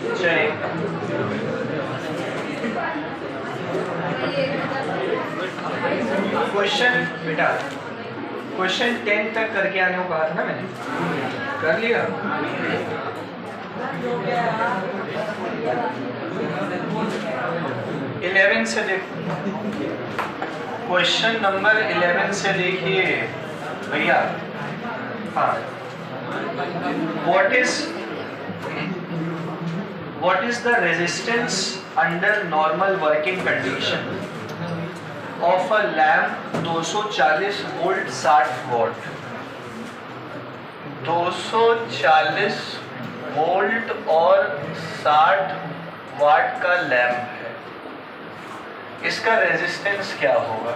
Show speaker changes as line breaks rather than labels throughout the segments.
चलिए क्वेश्चन बेटा, क्वेश्चन 10 तक करके आने को कहा था ना मैंने, कर लिया? 11 से देखो, क्वेश्चन नंबर 11 से देखिए भैया। हाँ, what is the resistance under normal working condition of a lamp 240 volt 60 what? 240 volt और 60 वाट का लैंप है, इसका रेजिस्टेंस क्या होगा?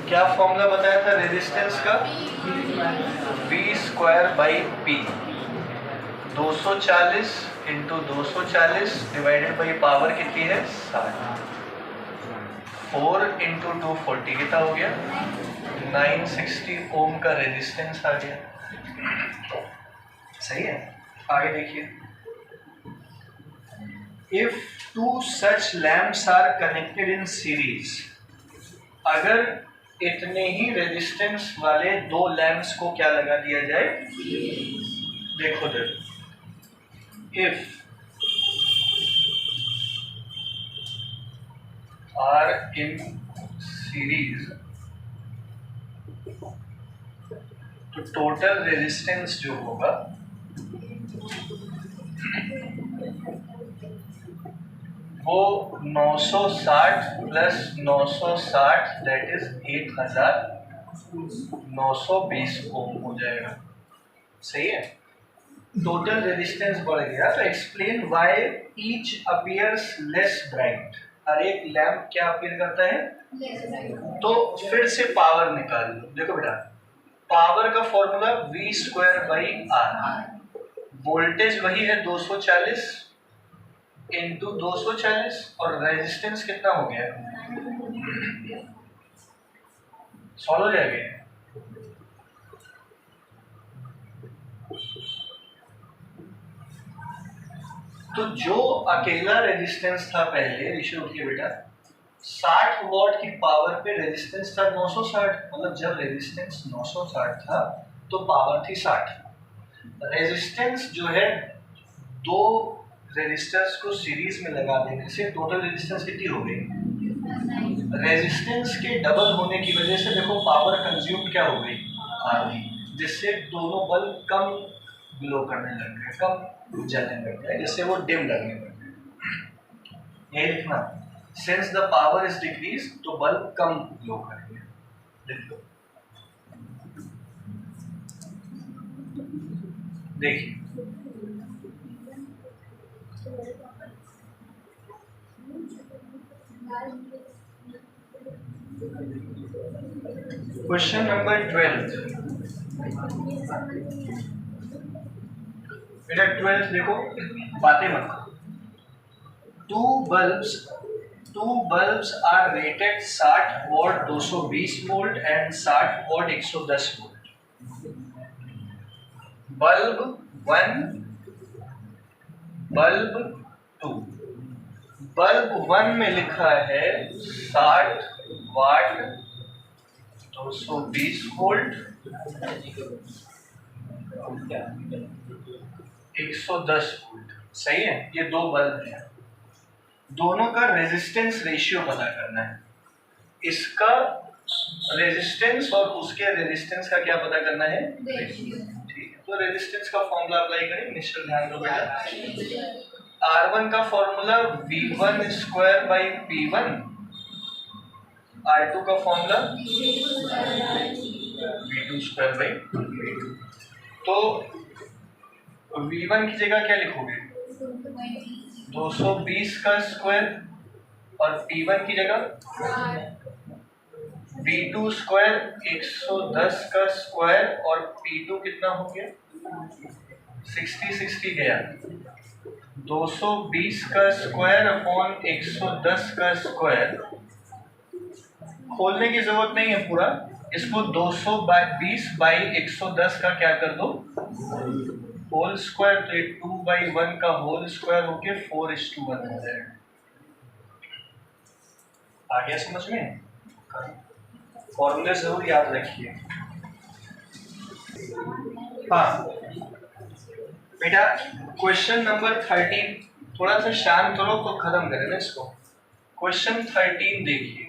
क्या फॉर्मूला बताया था रेजिस्टेंस का? V²/P, 240 into 240 divided by power कितनी है 60, 4 इंटू 240 कितना हो गया 960 ओम का रेजिस्टेंस आ गया। सही है, आगे देखिए। If two such lamps are connected in series, अगर इतने ही रेजिस्टेंस वाले दो लैम्प्स को क्या लगा दिया जाए? देखो देखो, इफ आर इन सीरीज, तो टोटल रेजिस्टेंस जो होगा वो 960 प्लस 960 दैट इज 8920 ओम हो जाएगा। सही है, टोटल रेजिस्टेंस बढ़ गया। तो explain why each appears less bright. हर एक लैंप क्या अपीयर करता है? तो फिर से पावर निकाल लो। देखो बेटा, पावर का फॉर्मूला V²/R, वोल्टेज वही है 240 इंटू 240 और रेजिस्टेंस कितना हो गया? सॉल्व हो जाएगा। तो जो अकेला रेजिस्टेंस था पहले, ऋषि उठिए बेटा, 60 वॉट की पावर पे रेजिस्टेंस था 960, मतलब जब रेजिस्टेंस 960 था तो पावर थी 60। रेजिस्टेंस जो है, दो रेजिस्टर्स को सीरीज में लगा देने से टोटल रेजिस्टेंस कितनी हो गई? रेजिस्टेंस के डबल होने की वजह से देखो पावर कंज्यूम क्या हो गई? आधी, जिससे दोनों बल्ब कम ग्लो करने लग गए, कम जलने लग गए, जिससे वो डिम लगने लग गए। यही लिखना, since the power is decrease तो बल्ब कम ग्लो करेंगे। लिख लो। देखिए क्वेश्चन नंबर 12 बेटा, 12 देखो, बातें मत। Two bulbs are rated 60 watt 220 volt and 60 watt 110 volt. Bulb 1, bulb 2। Bulb 1 में लिखा है 60 वाट 220 वोल्ट 110 वोल्ट। सही है, ये दो बल्ब हैं, दोनों का रेजिस्टेंस रेशियो पता करना है। इसका रेजिस्टेंस और उसके रेजिस्टेंस का क्या पता करना है? ठीक है, तो रेजिस्टेंस का फॉर्मूला अप्लाई करें। निश्चल ध्यान दो बेटा, R1 का फॉर्मूला V1²/P1, R2 का फॉर्मूला V2²/P2। तो V1 की जगह क्या लिखोगे? 220 का स्क्वायर, और P1 की जगह V2² 110 का स्क्वायर, और P2 कितना हो गया? 60 गया, 220 का स्क्वायर अपॉन 110 का स्क्वायर। खोलने की जरूरत नहीं है पूरा, इसको 220 बाई 110 का क्या कर दो? होल स्क्वायर, तो ये 2/1 का होल स्क्वायर होके 4:1 हो जाएगा। आ गया समझ में? फॉर्मूले जरूर याद रखिए। हाँ बेटा, क्वेश्चन नंबर 13 थोड़ा सा शांत करो तो खत्म करें ना इसको। क्वेश्चन 13 देखिए।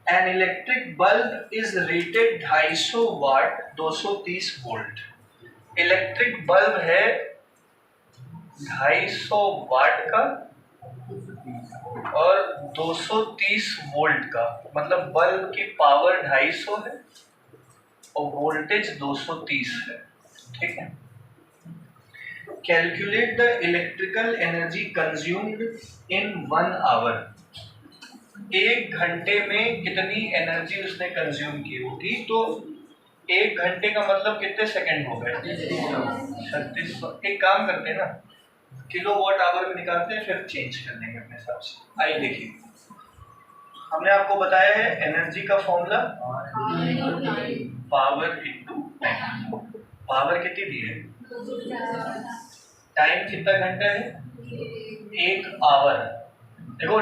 An electric bulb is rated 250 watt 230 volt. Electric bulb है 250 वाट का और 230 वोल्ट का, मतलब बल्ब की पावर 250 है और वोल्टेज 230 है। ठीक है। Calculate the electrical energy consumed in 1 hour. 1 घंटे में कितनी एनर्जी उसने कंज्यूम की होगी? तो 1 घंटे का मतलब कितने सेकंड हो गए? 3600। एक काम करते हैं ना, किलो वॉट आवर में निकालते हैं, फिर चेंज कर देंगे अपने हिसाब से। आइए देखिए, हमने आपको बताया है एनर्जी का formula power into time. Power कितनी दी है? टाइम कितना घंटा है? 1 आवर। देखो,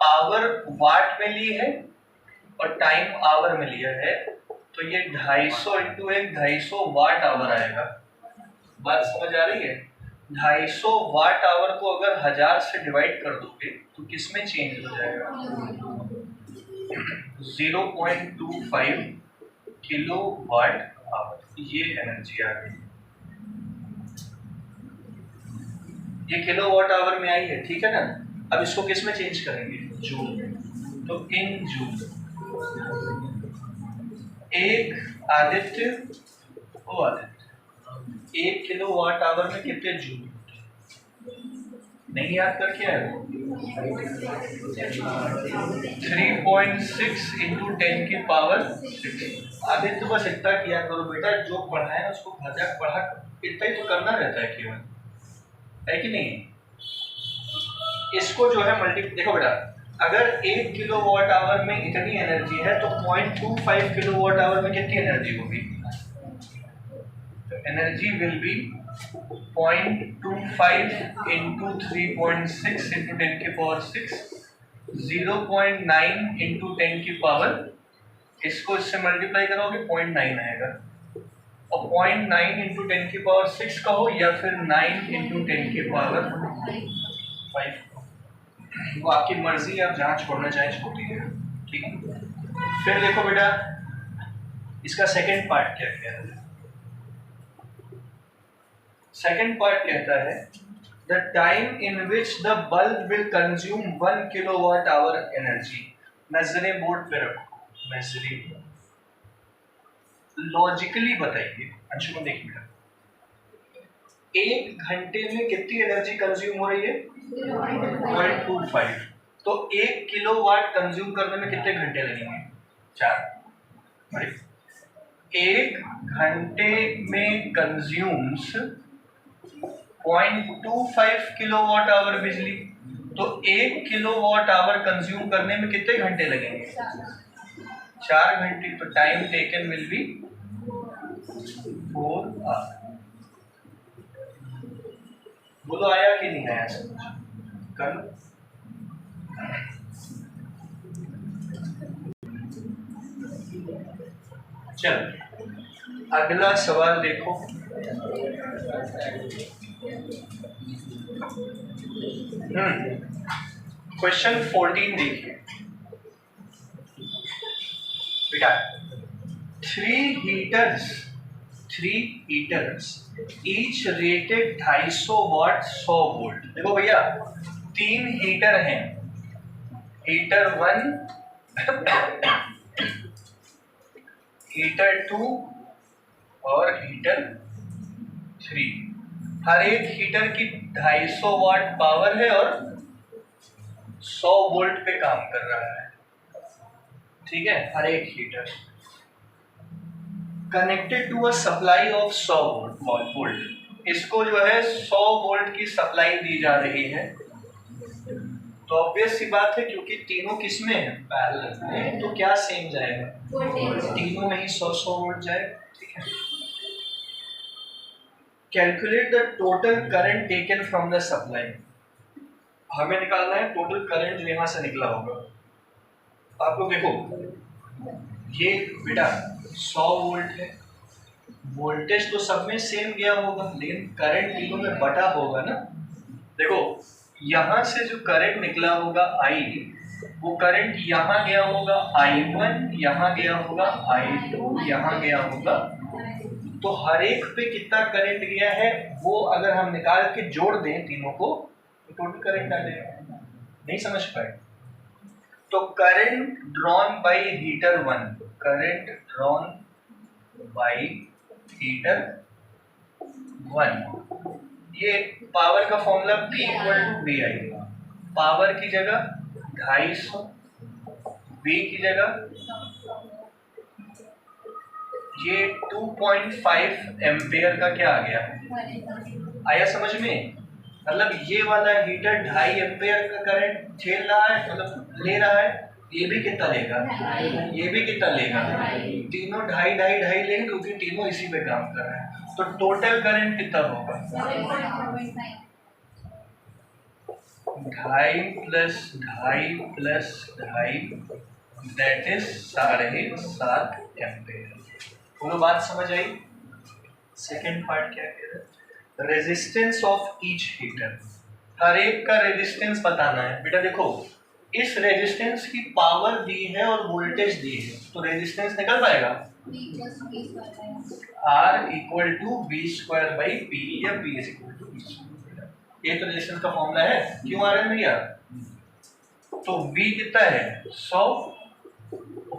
पावर वाट में ली है और टाइम आवर में लिया है, तो ये 250 इंटू 250 वाट आवर आएगा। बात समझ आ रही है? 250 वाट आवर को अगर 1000 से डिवाइड कर दोगे तो किस में चेंज हो जाएगा? 0.25 किलो वाट आवर। ये एनर्जी आ गई, ये किलो वाट आवर में आई है। ठीक है ना? अब इसको किस में चेंज करेंगे? जूल। तो इन जूल। एक आदित्य, वो आदित्य 1 किलो वाट आवर में कितने जूल? नहीं याद करके आए? 3.6 इंटू 10 की पावर 6। आदित्य बस इतना किया करो बेटा, जो पढ़ा है उसको पढ़ा इतना ही तो करना रहता है केवल, है कि नहीं? इसको जो है देखो बेटा, अगर 1 किलो वाट आवर में इतनी एनर्जी है तो 0.25 किलो वाट आवर में कितनी एनर्जी होगी? तो energy will be 0.25 into 3.6 into 10 की पावर 6, 0.9 इंटू 10 की पावर, इसको इससे मल्टीप्लाई करोगे 0.9 आएगा। और 0.9 इंटू 10 की पावर 6 कहो या फिर 9 इंटू 10 की पावर 5, वो आपकी मर्जी, आप जहाँ छोड़ना चाहें छोड़िए। ठीक है। फिर देखो बेटा, इसका सेकंड पार्ट क्या कहता है? सेकंड पार्ट कहता है the time in which the bulb will consume 1 kilowatt hour energy. नजरे बोर्ड पे रखो, नजरे। लॉजिकली बताइए, अंशुमन देखिए बेटा, 1 घंटे में कितनी एनर्जी कंज्यूम हो रही है? 0.25। तो 1 किलोवाट कंज्यूम करने में कितने घंटे लगेंगे? 4। 1 घंटे में कंज्यूम्स 0.25 किलोवाट आवर बिजली, तो 1 किलोवाट आवर कंज्यूम करने में कितने घंटे लगेंगे? 4 घंटे। तो time taken will be 4 hour. बोलो आया कि नहीं आया समझ? कर लो। चल अगला सवाल देखो। क्वेश्चन 14 देखिए बेटा। 3 हीटर्स ईच रेटेड 250 वाट 100 वोल्ट। देखो भैया, 3 हीटर हैं, हीटर 1 हीटर 2 और हीटर 3। हर एक हीटर की 250 वाट पावर है और 100 वोल्ट पे काम कर रहा है। ठीक है, हर एक heater connected to a supply of 100 volt. इसको जो है 100 वोल्ट की सप्लाई दी जा रही है। तो ऑब्वियस सी बात है, क्योंकि तीनों किसमें है? पैरेलल में, तो क्या सेम जाएगा? तीनों में ही 100 वोल्ट जाएगा। Calculate the total current taken from the supply. हमें निकालना है टोटल करंट जो यहाँ से निकला होगा। आप लोग देखो, ये बेटा 100 वोल्ट है, वोल्टेज तो सब में सेम गया होगा, लेकिन करंट तीनों में बटा होगा ना। देखो यहाँ से जो करंट निकला होगा I, वो करंट यहाँ गया होगा I1, यहाँ गया होगा I2, यहाँ गया होगा। तो हर एक पे कितना करंट गया है वो अगर हम निकाल के जोड़ दें तीनों को तो टोटल करंट आ जाएगा। नहीं समझ पाए? तो current drawn by heater 1, current drawn by heater 1, ये पावर का फॉर्मूला P = VI। पावर की जगह 250, V की जगह ये 2.5 एम्पेयर का क्या आ गया, आया समझ में? मतलब ये वाला हीटर 2.5 एम्पेयर का करंट झेल रहा है, मतलब ले रहा है। ये भी कितना लेगा, ये भी कितना लेगा, तीनों 2.5 लेंगे क्योंकि तीनों इसी पे काम कर रहे हैं। तो टोटल करंट कितना होगा, 2.5 + 2.5 + 2.5 दैट इज 7.5 एम्पेयर। बोलो बात समझ आई? सेकेंड पार्ट क्या कह रहे हैं, रेजिस्टेंस ऑफ ईच हीटर। हर एक का रेजिस्टेंस बताना है। बेटा देखो, इस रेजिस्टेंस की पावर दी है और वोल्टेज दी है, तो रेजिस्टेंस निकल पाएगा R = V²/P या P = V²। ये तो रेजिस्टेंस का फॉर्मूला है, क्यों आ रहा है भैया? तो V कितना है 100,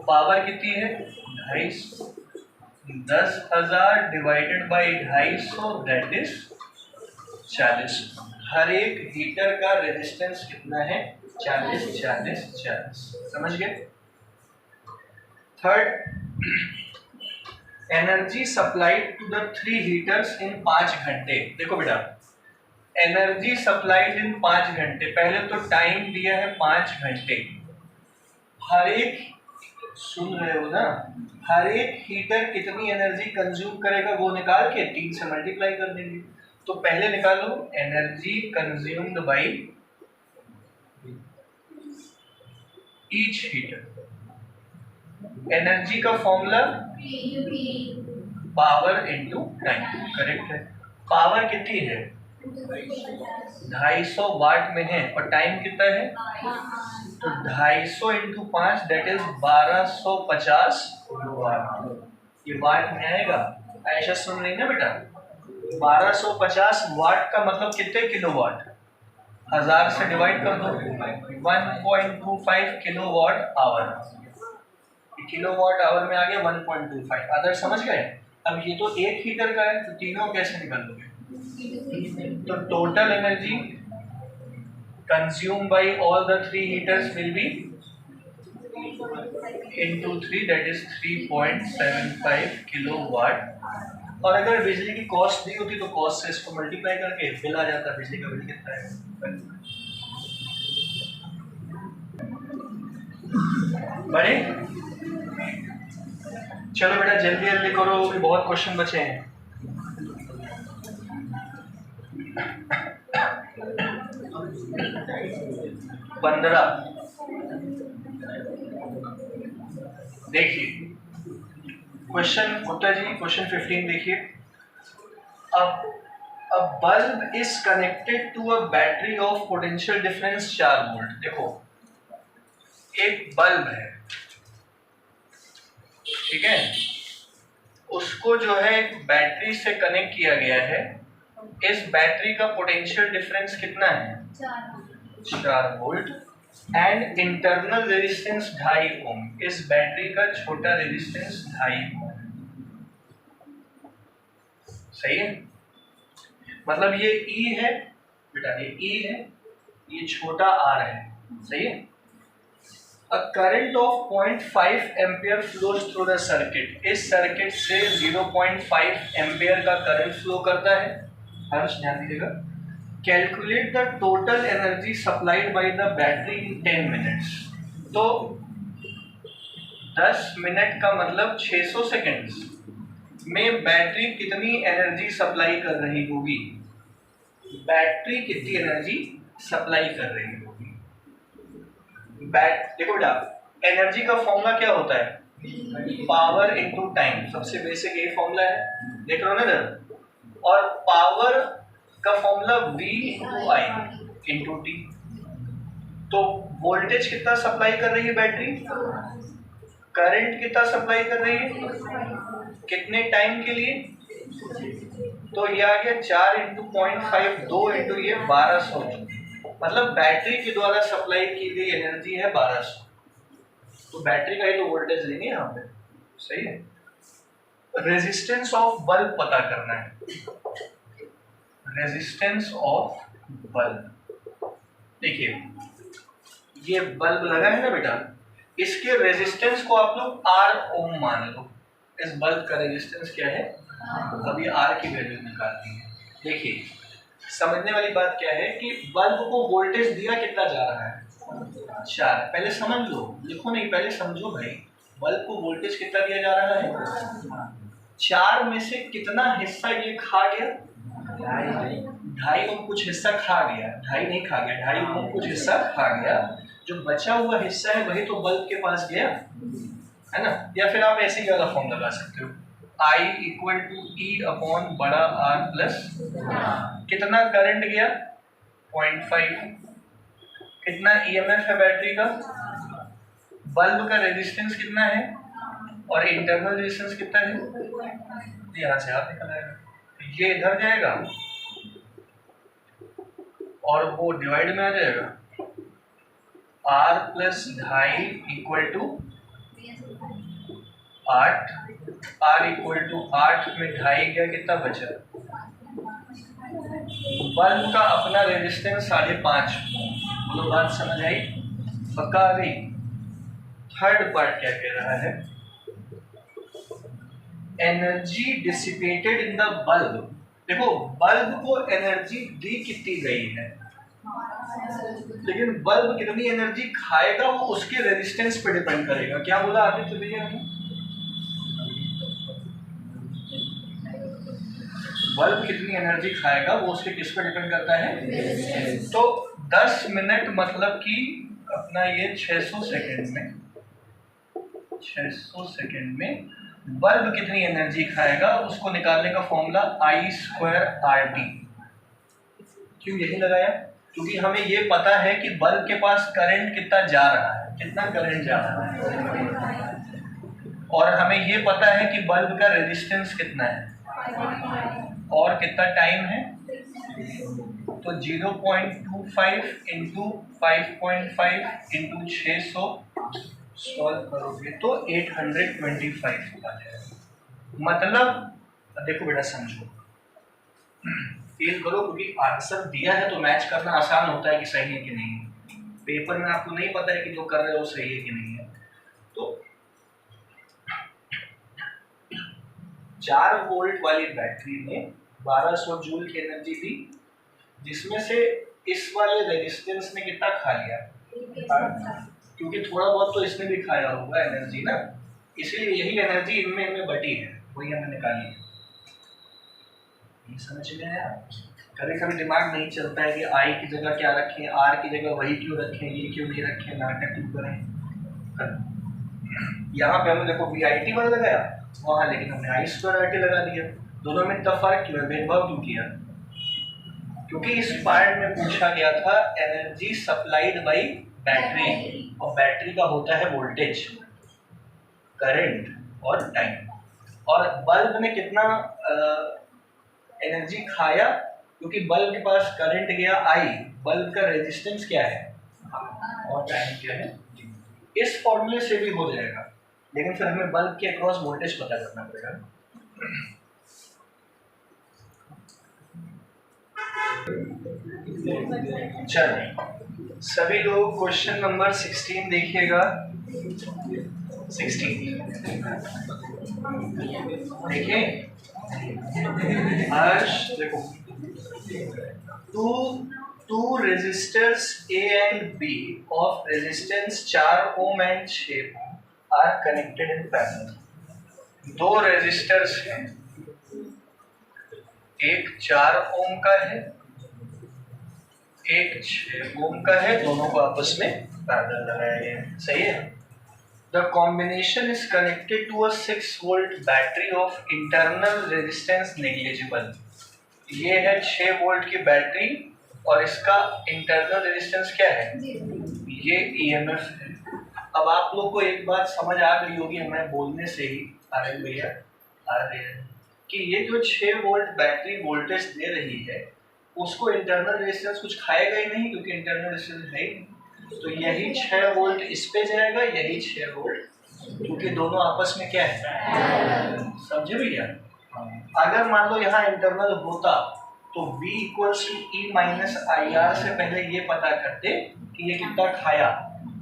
पावर कितनी है 250, 10,000 डिवाइडेड बाई 250 दैट इज 40। हर एक हीटर का रेजिस्टेंस कितना है 40 40 40। समझ गए? Third, energy supplied to the 3 heaters in 5 घंटे। देखो बेटा, एनर्जी सप्लाइड इन 5 घंटे, पहले तो टाइम दिया है 5 घंटे। हर एक, सुन रहे हो ना, हर एक हीटर कितनी एनर्जी कंज्यूम करेगा वो निकाल के 3 से मल्टीप्लाई कर देंगे। तो पहले निकालो energy consumed by each heater. Energy का formula power into time, correct है। पावर कितनी है 250 वाट में है और टाइम कितना है, तो 250 × 5 दैट इज 1250 वाट। ये वाट में आएगा, ऐसा सुन रही ना बेटा? 1250 वाट का मतलब कितने किलोवाट, 1000 से डिवाइड कर दो, 1.25 किलोवाट आवर। किलोवाट आवर में आ गया 1.25। अदर समझ गए? अब ये तो एक हीटर का है, तो तीनों कैसे निकाल दोगे? तो total energy consumed by all the 3 heaters will be into 3 that is 3.75 kilowatt. और अगर बिजली की कॉस्ट दी होती तो कॉस्ट से इसको मल्टीप्लाई करके बिल आ जाता, बिजली का बिल कितना है। बड़े चलो बेटा जल्दी जल्दी करो, भी बहुत क्वेश्चन बचे हैं। 15। देखिए क्वेश्चन, गुप्ता जी क्वेश्चन 15 देखिए। अब a bulb is connected to a battery of potential difference 4 volt. देखो एक बल्ब है, ठीक है, उसको जो है बैटरी से कनेक्ट किया गया है। इस बैटरी का पोटेंशियल डिफरेंस कितना है 4 वोल्ट एंड इंटरनल रेजिस्टेंस 2.5 ओम। इस बैटरी का छोटा रेजिस्टेंस 2.5 ओम। सही है? मतलब ये E है बेटा, ये E है, ये छोटा R है। सही है? A current of 0.5 ampere flows through the circuit। इस सर्किट से 0.5 एम्पियर का करंट फ्लो करता है। हर्ष ध्यान दीजिएगा। Calculate the total energy supplied by the battery in 10 minutes. तो 10 मिनट का मतलब 600 सेकेंड्स। में बैटरी कितनी एनर्जी सप्लाई कर रही होगी? बैटरी कितनी एनर्जी सप्लाई कर रही होगी? देखो बेटा, एनर्जी का फॉर्मूला क्या होता है? Power into time. सबसे बेसिक ये फॉर्मूला है, देख रहे हो ना इधर। और पावर का फॉर्मूला V इंटू आई इंटू टी। तो वोल्टेज कितना सप्लाई कर रही है बैटरी? करंट कितना सप्लाई कर रही है? कितने टाइम के लिए? तो ये आ गया 4 इंटू 0.5, 2 इंटू ये 1200। मतलब बैटरी के द्वारा सप्लाई की गई एनर्जी है 1200। तो बैटरी का ही तो वोल्टेज लेंगे यहाँ पे, सही है। रेजिस्टेंस ऑफ बल्ब पता करना है। रेजिस्टेंस ऑफ बल्ब, देखिए ये बल्ब लगा है ना बेटा, इसके रेजिस्टेंस को आप लोग R ओम मान लो। इस बल्ब का रेजिस्टेंस क्या है? अभी R की वैल्यू निकालनी है। देखिए समझने वाली बात क्या है कि बल्ब को वोल्टेज दिया कितना जा रहा है? 4। पहले समझ लो, लिखो नहीं, पहले समझो भाई। बल्ब को वोल्टेज कितना दिया जा रहा है? 4 में से कितना हिस्सा ये खा गया? 2.5 ओम कुछ हिस्सा खा गया। 2.5 नहीं खा गया, 2.5 ओम कुछ हिस्सा खा गया। जो बचा हुआ हिस्सा है वही तो बल्ब के पास गया, है ना। या फिर आप ऐसे ही वाला फॉर्म लगा सकते हो, I equal to E upon बड़ा R प्लस कितना करंट गया? 0.5। कितना EMF है बैटरी का? बल्ब का रेजिस्टेंस कितना है? और इंटरनल रेजिस्टेंस कितना है? यहाँ से आप निकल आएगा, ये इधर जाएगा और वो डिवाइड में आ जाएगा। R plus 2.5 equal to 8। R equal to 8 में 2.5 गया, कितना बचा? बल्ब का अपना रेजिस्टेंस 5.5। बोलो बात समझ आई? पक्का आ गई? थर्ड पार्ट क्या कह रहा है? Energy dissipated in the bulb. देखो बल्ब को एनर्जी दी कितनी गई है, लेकिन बल्ब कितनी एनर्जी खाएगा वो उसके रेजिस्टेंस पे डिपेंड करेगा। क्या बोला आदित्य भैया ने? बल्ब कितनी एनर्जी खाएगा वो उसके किस पे डिपेंड करता है? तो 10 मिनट मतलब कि अपना ये 600 सेकेंड में बल्ब कितनी एनर्जी खाएगा उसको निकालने का फॉर्मूला I²RT। क्यों यही लगाया? क्योंकि हमें ये पता है कि बल्ब के पास करंट कितना जा रहा है, कितना करंट जा रहा है, और हमें ये पता है कि बल्ब का रेजिस्टेंस कितना है और कितना टाइम है। तो 0.25 इंटू 5.5 इंटू 600 सॉल्व करोगे तो 825 आ जाएगा। मतलब देखो बेटा समझो, फील करो, क्योंकि आंसर दिया है तो मैच करना आसान होता है कि सही है कि नहीं है। पेपर में आपको नहीं पता है कि जो कर रहे हो सही है कि नहीं है। तो 4 वोल्ट वाली बैटरी में 1200 जूल की एनर्जी दी, जिसमें से इस वाले रेजिस्टेंस ने कितना खा लिया? क्योंकि थोड़ा बहुत तो इसने भी खाया होगा एनर्जी ना, इसलिए यही एनर्जी इनमें बटी है, वही हमने निकाली है। ये समझ में आया? कभी कभी दिमाग नहीं चलता है कि आई की जगह क्या रखें, आर की जगह वही क्यों रखें, ये क्यों नहीं रखें, नाटक क्यों करें। यहाँ पे हमने देखो VIT वाला लगाया वहाँ, लेकिन हमने I²RT लगा दिया। दोनों में इतना फर्क क्यों है, भेदभाव क्यों किया? क्योंकि इस पार्ट में पूछा गया था एनर्जी सप्लाइड बाई बैटरी, और बैटरी का होता है वोल्टेज, करंट और टाइम। और बल्ब ने कितना एनर्जी खाया? क्योंकि बल्ब के पास करंट गया I, बल्ब का रेजिस्टेंस क्या है और टाइम क्या है। इस फॉर्मूले से भी हो जाएगा, लेकिन फिर हमें बल्ब के अक्रॉस वोल्टेज पता करना पड़ेगा। चलो सभी लोग क्वेश्चन नंबर 16 देखिएगा। 16 देखिए, हर्ष देखो, two resistors A and B of resistance 4 ohm and 6 ohm are connected in parallel. दो रेजिस्टर्स हैं, एक 4 ओम का है, एक 6 ओम का है, दोनों को आपस में पैरेलल लगाया गया है। सही है। The combination is connected to a 6 volt battery of internal resistance negligible. ये है 6 वोल्ट की बैटरी और इसका इंटरनल रेजिस्टेंस क्या है? ये ईएमएफ है। अब आप लोग को एक बात समझ आ गई होगी हमें बोलने से ही, अरे भैया आ रहे हैं कि ये जो 6 वोल्ट बैटरी वोल्टेज दे रही है उसको इंटरनल रेजिस्टेंस कुछ खाएगा ही नहीं, क्योंकि इंटरनल रेजिस्टेंस है ही। तो यही 6 वोल्ट इस पे जाएगा, यही 6 वोल्ट, क्योंकि दोनों आपस में क्या है, समझे भैया। अगर मान लो यहाँ इंटरनल होता तो V equals to E minus I R से पहले ये पता करते कि ये कितना खाया,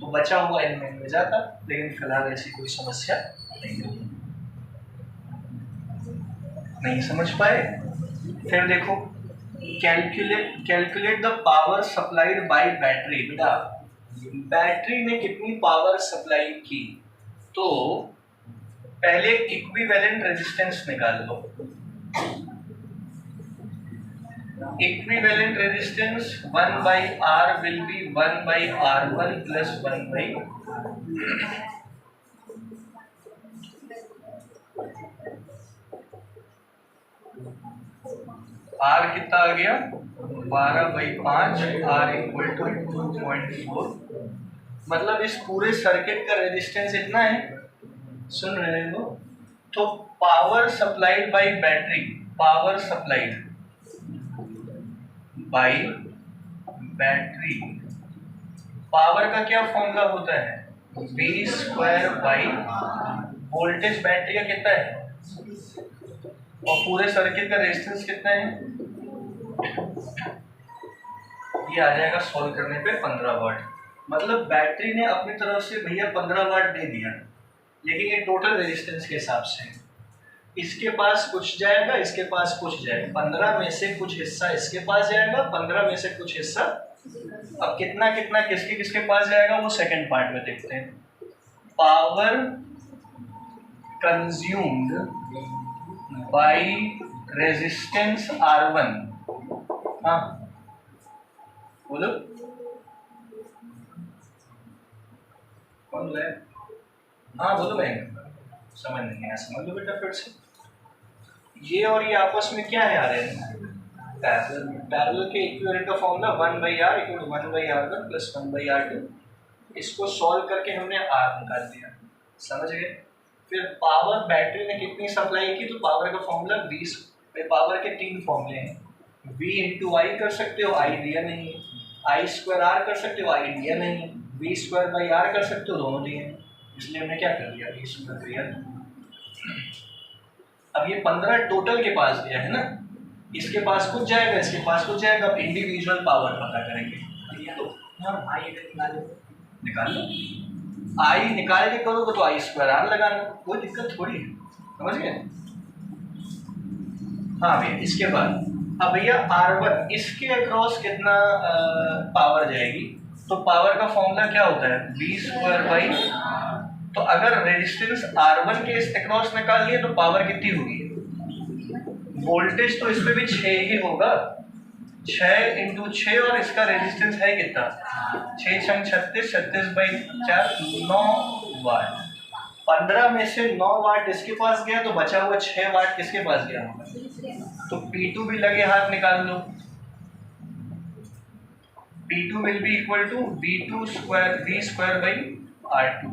तो बचा हुआ इनमें मिल जाता, लेकिन फिलहाल ऐसी कोई समस्या नहीं समझ पाए। फिर देखो, calculate the power supplied by battery. बेटा बैटरी ने कितनी पावर सप्लाई की, तो पहले इक्विवेलेंट रेजिस्टेंस निकाल लो। Equivalent resistance 1 by R will be 1 by R1 plus 1 by R कितना आ गया 12/5, R इक्वल टू 2.4। मतलब इस पूरे सर्किट का रेजिस्टेंस इतना है, सुन रहे हो। तो power supplied by battery, power supplied by battery, power का क्या फॉर्मूला होता है, V² बाई वोल्टेज बैटरी का कितना है और पूरे सर्किट का रेजिस्टेंस कितना है, ये आ जाएगा सॉल्व करने पे 15 वाट। मतलब बैटरी ने अपनी तरफ से भैया 15 वाट दे दिया, लेकिन ये टोटल रेजिस्टेंस के हिसाब से इसके पास कुछ जाएगा, इसके पास कुछ जाएगा, 15 में से कुछ हिस्सा इसके पास जाएगा, 15 में से कुछ हिस्सा, अब कितना कितना किसके किसके पास जाएगा वो सेकंड पार्ट में देखते हैं। Power consumed by resistance R1, हाँ बोलो कौन है, हाँ बोलो बहन, समझ नहीं आया, समझ लो बेटा फिर से। ये और ये आपस में क्या है आ रहे हैं, पैरेलल। पैरेलल के इक्विवेलेंट का formula 1/R equal 1/R1 plus 1/R2। इसको सॉल्व करके हमने R निकाल दिया, समझ गए। फिर पावर बैटरी ने कितनी सप्लाई की, तो पावर का फॉर्मूला 20, पावर के 3 फॉर्मूले हैं, V इंटू आई कर सकते हो, आई दिया नहीं, I² R कर सकते हो, आई दिया नहीं, V²/R कर सकते हो, दोनों दिए, इसलिए हमने क्या कर दिया, V²/R। अब ये 15 टोटल के पास दिया है ना, इसके पास कुछ जाएगा, इसके पास कुछ जाएगा, अब इंडिविजुअल पावर पता करेंगे। तो निकाल लो, आई निकाल के करोगे तो I²R लगाना, कोई दिक्कत थोड़ी है, समझ गए। हाँ भैया इसके बाद अब भैया R1 इसके अक्रॉस कितना पावर जाएगी, तो पावर का फॉर्मूला क्या होता है, V²/, तो अगर रेजिस्टेंस R1 के इस अक्रॉस निकाल लिए तो पावर कितनी होगी, वोल्टेज तो इस पे भी 6 ही होगा, 6 इंटू 6 और इसका रेजिस्टेंस है कितना, 6 छंग 36, 36/4 9 वाट। 15 में से 9 वाट इसके पास गया, तो बचा हुआ 6 वाट किसके पास गया होगा, तो P2 भी लगे हाथ निकाल लो। P2 will be equal to V²/R2,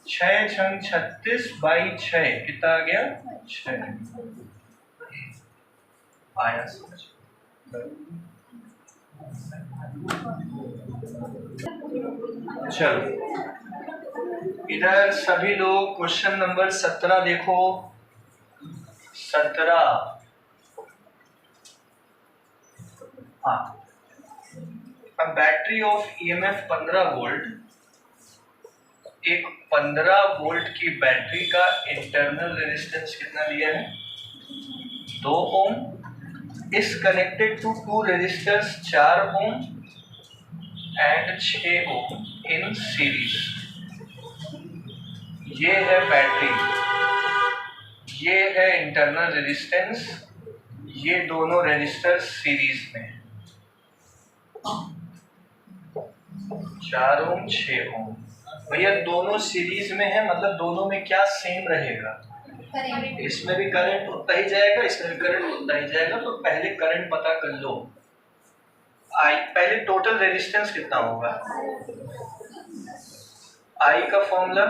6 छंग 36/6 कितना आ गया, 6 आया समझ। चलो इधर सभी लोग क्वेश्चन नंबर 17 देखो, 17। हाँ, अब बैटरी ऑफ ईएमएफ 15 वोल्ट, एक 15 वोल्ट की बैटरी का इंटरनल रेजिस्टेंस कितना लिया है, 2 ओम, is connected to 2 resistors 4 ohm and 6 ohm in series। ये है बैटरी, ये है इंटरनल रेजिस्टेंस, ये दोनों रेजिस्टर सीरीज में है, 4 ओम 6 ओम। भैया दोनों सीरीज में है, मतलब दोनों में क्या सेम रहेगा, इसमें भी करंट उतना ही जाएगा, इसमें भी करंट उतना ही जाएगा। तो पहले करंट पता कर लो। आई पहले टोटल रेजिस्टेंस कितना होगा, आई का फॉर्मूला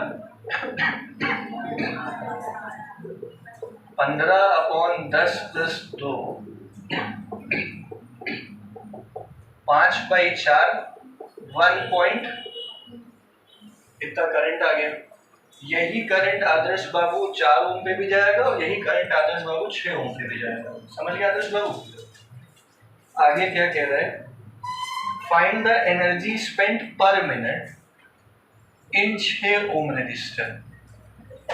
15/10 + 2, 5/4, 1 इतना करंट आ गया। यही करंट आदर्श बाबू 4 ओम पे भी जाएगा और यही करंट आदर्श बाबू 6 ओम पे भी जाएगा। समझ गया आदर्श बाबू? आगे क्या कह रहा है, find the energy spent per minute in 6 ohm resistor.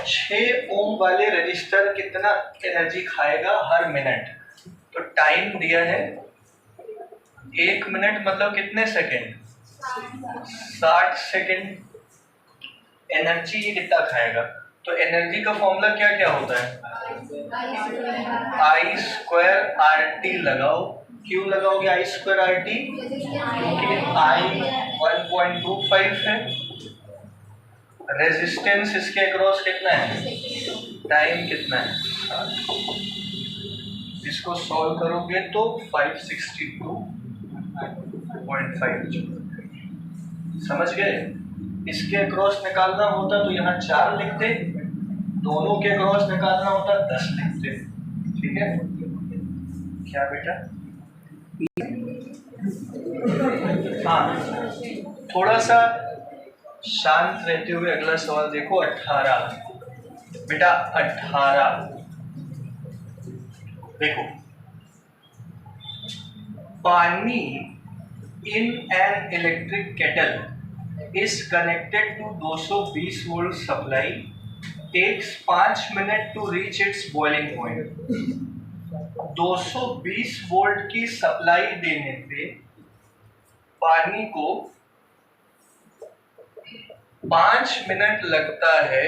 6 ohm वाले रजिस्टर कितना एनर्जी खाएगा हर मिनट? तो टाइम दिया है 1 मिनट, मतलब कितने सेकेंड, 60 सेकेंड। एनर्जी ये कितना खाएगा? तो एनर्जी का फॉर्मूला क्या क्या होता है, I²RT लगाओ। क्यों लगाओगे I²RT? क्योंकि I 1.25 है, रेजिस्टेंस इसके अक्रॉस कितना है, टाइम कितना है, इसको सॉल्व करोगे तो 562.5। समझ गए? इसके अक्रॉस निकालना होता तो यहाँ 4 लिखते, दोनों के अक्रॉस निकालना होता 10 लिखते। ठीक है क्या बेटा? हाँ, थोड़ा सा शांत रहते हुए अगला सवाल देखो। 18 बेटा, 18 देखो, pani in an electric kettle is connected to 220 volt supply, takes 5 minute to reach its boiling point. 220 volt की सप्लाई देने पे पानी को 5 मिनट लगता है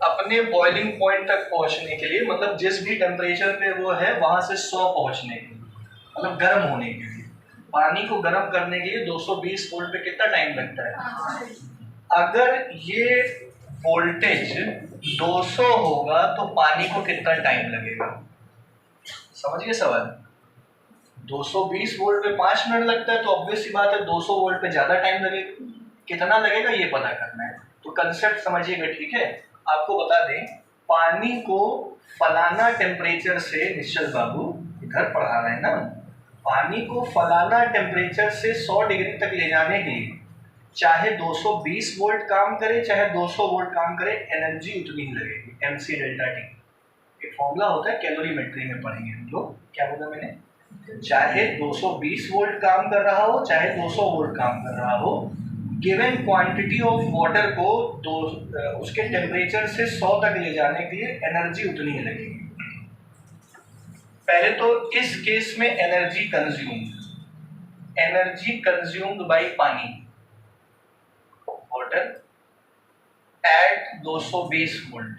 अपने बॉइलिंग पॉइंट तक पहुंचने के लिए, मतलब जिस भी टेम्परेचर पे वो है वहां से 100 पहुंचने के लिए, मतलब गर्म होने के लिए। पानी को गर्म करने के लिए 220 वोल्ट पे कितना टाइम लगता है? अगर ये वोल्टेज 200 होगा तो पानी को कितना टाइम लगेगा? समझिए सवाल। 220 वोल्ट पे 5 मिनट लगता है तो ऑब्वियस सी बात है 200 वोल्ट पे ज्यादा टाइम लगेगा। कितना लगेगा ये पता करना है, तो कंसेप्ट समझिएगा। ठीक है, आपको बता दें, पानी को फलाना टेम्परेचर से, निश्चल बाबू इधर पढ़ा रहे हैं ना, पानी को फलाना टेम्परेचर से 100 डिग्री तक ले जाने के लिए चाहे 220 वोल्ट काम करे चाहे 200 वोल्ट काम करे, एनर्जी उतनी ही लगेगी, mc डेल्टा टी। एक फॉर्मूला होता है, कैलोरीमेट्री में पढ़ेंगे हम लोग। क्या बोला मैंने? चाहे 220 वोल्ट काम कर रहा हो चाहे 200 वोल्ट काम कर रहा हो, गिवन क्वांटिटी ऑफ वाटर को उसके टेम्परेचर से 100 तक ले जाने के लिए एनर्जी उतनी ही लगेगी। पहले तो इस केस में एनर्जी कंज्यूम्ड बाय पानी, वाटर एट 220 वोल्ट।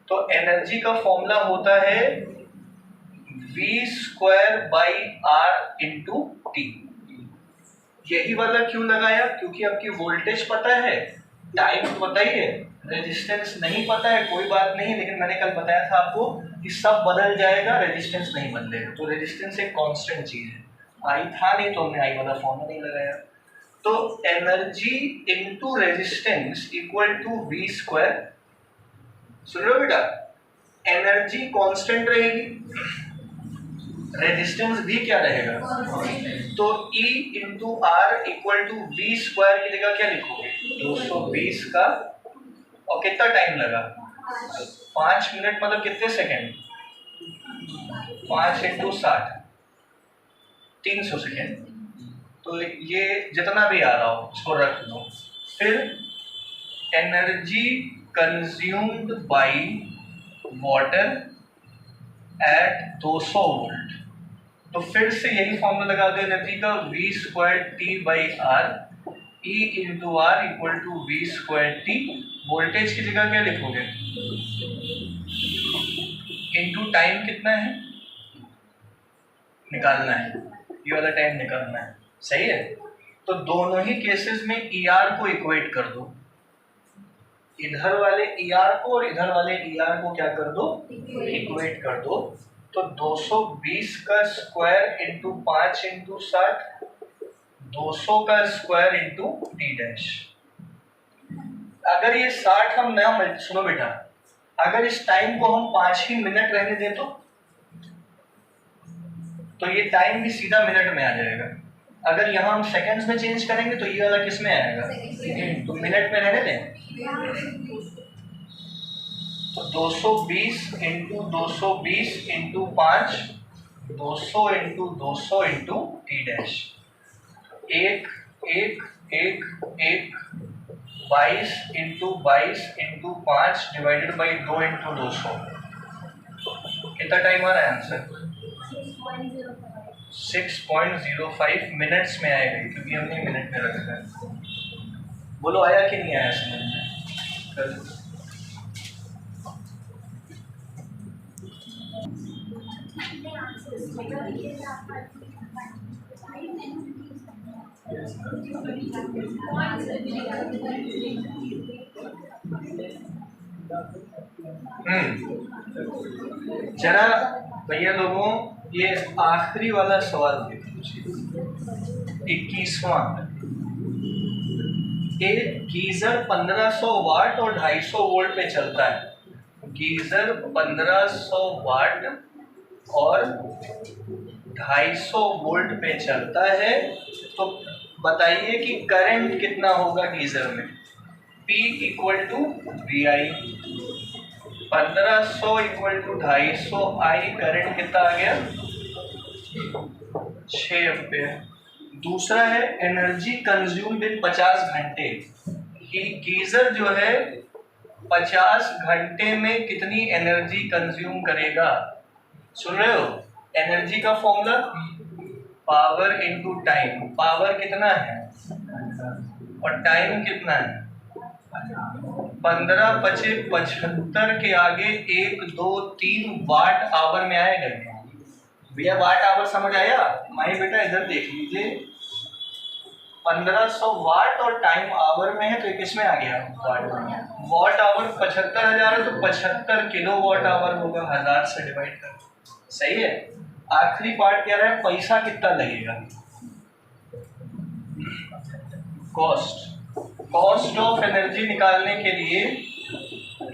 तो एनर्जी का फॉर्मूला होता है V²/R × T। यही वाला क्यों लगाया? क्योंकि आपकी वोल्टेज पता है, टाइम तो पता ही है, रेजिस्टेंस नहीं पता है, कोई बात नहीं, लेकिन मैंने कल बताया था आपको कि सब बदल जाएगा, रेजिस्टेंस नहीं बदलेगा। तो रेजिस्टेंस एक कांस्टेंट चीज है, आई था नहीं तो हमने आई वाला फॉर्मूला नहीं लगाया। तो energy into resistance equal to V²। सुन लो बेटा, एनर्जी कांस्टेंट रहेगी, रेजिस्टेंस भी क्या रहेगा? तो E × R equal to V² की जगह क्या लिखोगे? 220 का, और कितना टाइम लगा? 5 मिनट, मतलब कितने सेकेंड? 5 × 60 300 सेकेंड। तो ये जितना भी आ रहा हो उसको रख लो। फिर energy consumed by water at 200 volt. तो फिर से यही फॉर्मूला लगा दो एनर्जी का, V²T/R, E × R equal to V²T। Voltage की जगह क्या लिखोगे? टाइम कितना है निकालना है, ये वाला टाइम निकालना है, सही है। तो दोनों ही केसेस में ER को इक्वेट कर दो, इधर वाले ER को और इधर वाले ER को क्या कर दो, इक्वेट कर दो। तो 220 का स्क्वायर इंटू 5 इंटू 60, 200 का स्क्वायर इंटू टी डैश। अगर ये 60 हम नया, सुनो बेटा, अगर इस टाइम को हम 5 ही मिनट रहने दें तो ये टाइम भी सीधा मिनट में आ जाएगा। अगर यहाँ हम सेकंड्स में चेंज करेंगे तो ये वाला किस में आएगा, तो मिनट में रहने दें। तो 220 into 220 into 5, 200 into 200 into T dash, 1 1 1 1, 22 into 22 into 5 divided by 2 into 200, कितना टाइम आ रहा है आंसर, 6.05 मिनट्स में आएगा, क्योंकि हमने मिनट में रखा है। बोलो आया कि नहीं आया समझ में। जरा भैया लोगों ये आखिरी वाला सवाल देखो, 21वां। एक गीजर 1500 वाट और 250 वोल्ट पे चलता है, गीजर 1500 वाट और 250 वोल्ट पे चलता है, तो बताइए कि करंट कितना होगा गीजर में। P equal to VI, 1500 equal to 250 I, current कितना आ गया 6 एम्पेयर। दूसरा है एनर्जी कंज्यूम्ड इन 50 घंटे, कि गीजर जो है 50 घंटे में कितनी एनर्जी कंज्यूम करेगा। सुन रहे हो, एनर्जी का formula power into time, power कितना है और टाइम कितना है, 15 पचे 75 के आगे 1 2 3 वाट आवर में आएगा भैया। वाट आवर समझ आया माही बेटा, इधर देख लीजिए, 1500 वाट और टाइम आवर में है, तो किस में आ गया वाट। वाट आवर 75,000 है, तो 75 किलो वाट आवर होगा, 1000 से डिवाइड कर, सही है। आखिरी पार्ट कह रहा है पैसा कितना लगेगा, कॉस्ट। कॉस्ट ऑफ एनर्जी निकालने के लिए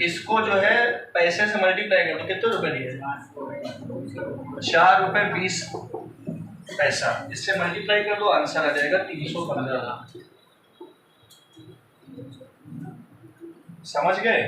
इसको जो है पैसे से मल्टीप्लाई कर दो, कितने रुपए दिए, 4 रुपए 20 पैसा, इससे मल्टीप्लाई कर दो, आंसर आ जाएगा 315। समझ गए।